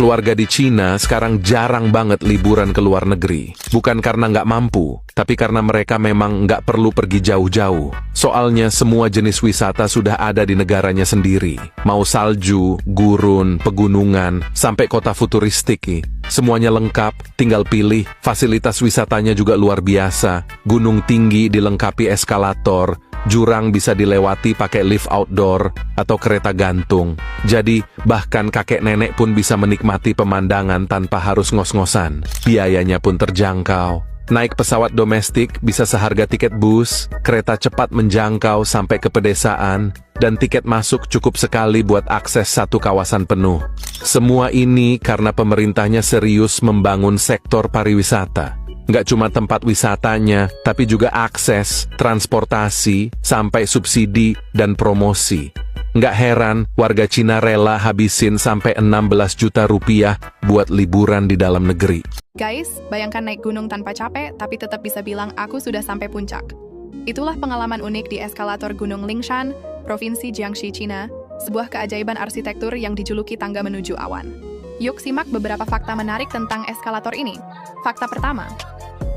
Keluarga di Cina sekarang jarang banget liburan ke luar negeri. Bukan karena nggak mampu, tapi karena mereka memang nggak perlu pergi jauh-jauh. Soalnya semua jenis wisata sudah ada di negaranya sendiri. Mau salju, gurun, pegunungan, sampai kota futuristik. Semuanya lengkap, tinggal pilih. Fasilitas wisatanya juga luar biasa. Gunung tinggi dilengkapi eskalator. Jurang bisa dilewati pakai lift outdoor atau kereta gantung. Jadi, bahkan kakek nenek pun bisa menikmati pemandangan tanpa harus ngos-ngosan. Biayanya pun terjangkau. Naik pesawat domestik bisa seharga tiket bus, kereta cepat menjangkau sampai ke pedesaan, dan tiket masuk cukup sekali buat akses satu kawasan penuh. Semua ini karena pemerintahnya serius membangun sektor pariwisata. Nggak cuma tempat wisatanya, tapi juga akses, transportasi, sampai subsidi dan promosi. Nggak heran, warga Cina rela habisin sampai 16 juta rupiah buat liburan di dalam negeri. Guys, bayangkan naik gunung tanpa capek, tapi tetap bisa bilang aku sudah sampai puncak. Itulah pengalaman unik di eskalator Gunung Lingshan, Provinsi Jiangxi, Cina, sebuah keajaiban arsitektur yang dijuluki tangga menuju awan. Yuk simak beberapa fakta menarik tentang eskalator ini. Fakta pertama,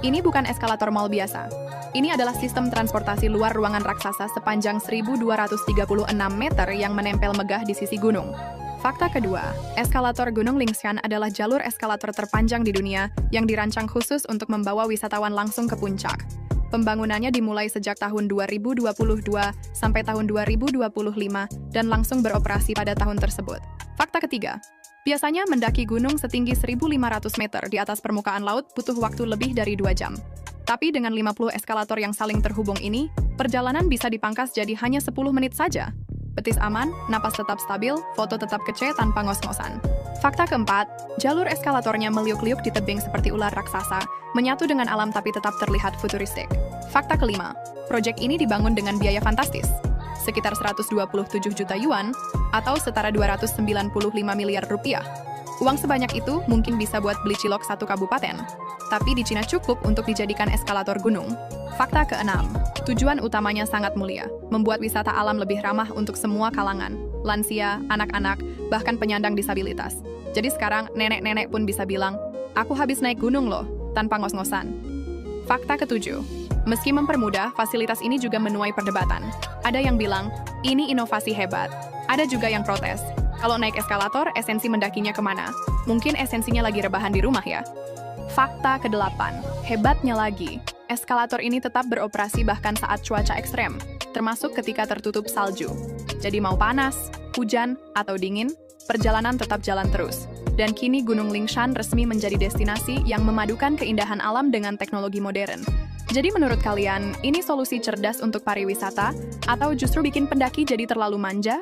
ini bukan eskalator mall biasa. Ini adalah sistem transportasi luar ruangan raksasa sepanjang 1236 meter yang menempel megah di sisi gunung. Fakta kedua, eskalator Gunung Lingshan adalah jalur eskalator terpanjang di dunia yang dirancang khusus untuk membawa wisatawan langsung ke puncak. Pembangunannya dimulai sejak tahun 2022 sampai tahun 2025 dan langsung beroperasi pada tahun tersebut. Fakta ketiga, biasanya mendaki gunung setinggi 1.500 meter di atas permukaan laut butuh waktu lebih dari 2 jam. Tapi dengan 50 eskalator yang saling terhubung ini, perjalanan bisa dipangkas jadi hanya 10 menit saja. Betis aman, napas tetap stabil, foto tetap kece tanpa ngos-ngosan. Fakta keempat, jalur eskalatornya meliuk-liuk di tebing seperti ular raksasa, menyatu dengan alam tapi tetap terlihat futuristik. Fakta kelima, proyek ini dibangun dengan biaya fantastis, sekitar 127 juta yuan, atau setara 295 miliar rupiah. Uang sebanyak itu mungkin bisa buat beli cilok satu kabupaten, tapi di Cina cukup untuk dijadikan eskalator gunung. Fakta keenam, tujuan utamanya sangat mulia, membuat wisata alam lebih ramah untuk semua kalangan, lansia, anak-anak, bahkan penyandang disabilitas. Jadi sekarang nenek-nenek pun bisa bilang, aku habis naik gunung loh, tanpa ngos-ngosan. Fakta ketujuh, meski mempermudah, fasilitas ini juga menuai perdebatan. Ada yang bilang, ini inovasi hebat. Ada juga yang protes. Kalau naik eskalator, esensi mendakinya kemana? Mungkin esensinya lagi rebahan di rumah ya? Fakta kedelapan, hebatnya lagi, eskalator ini tetap beroperasi bahkan saat cuaca ekstrem, termasuk ketika tertutup salju. Jadi mau panas, hujan, atau dingin, perjalanan tetap jalan terus. Dan kini Gunung Lingshan resmi menjadi destinasi yang memadukan keindahan alam dengan teknologi modern. Jadi menurut kalian, ini solusi cerdas untuk pariwisata, atau justru bikin pendaki jadi terlalu manja?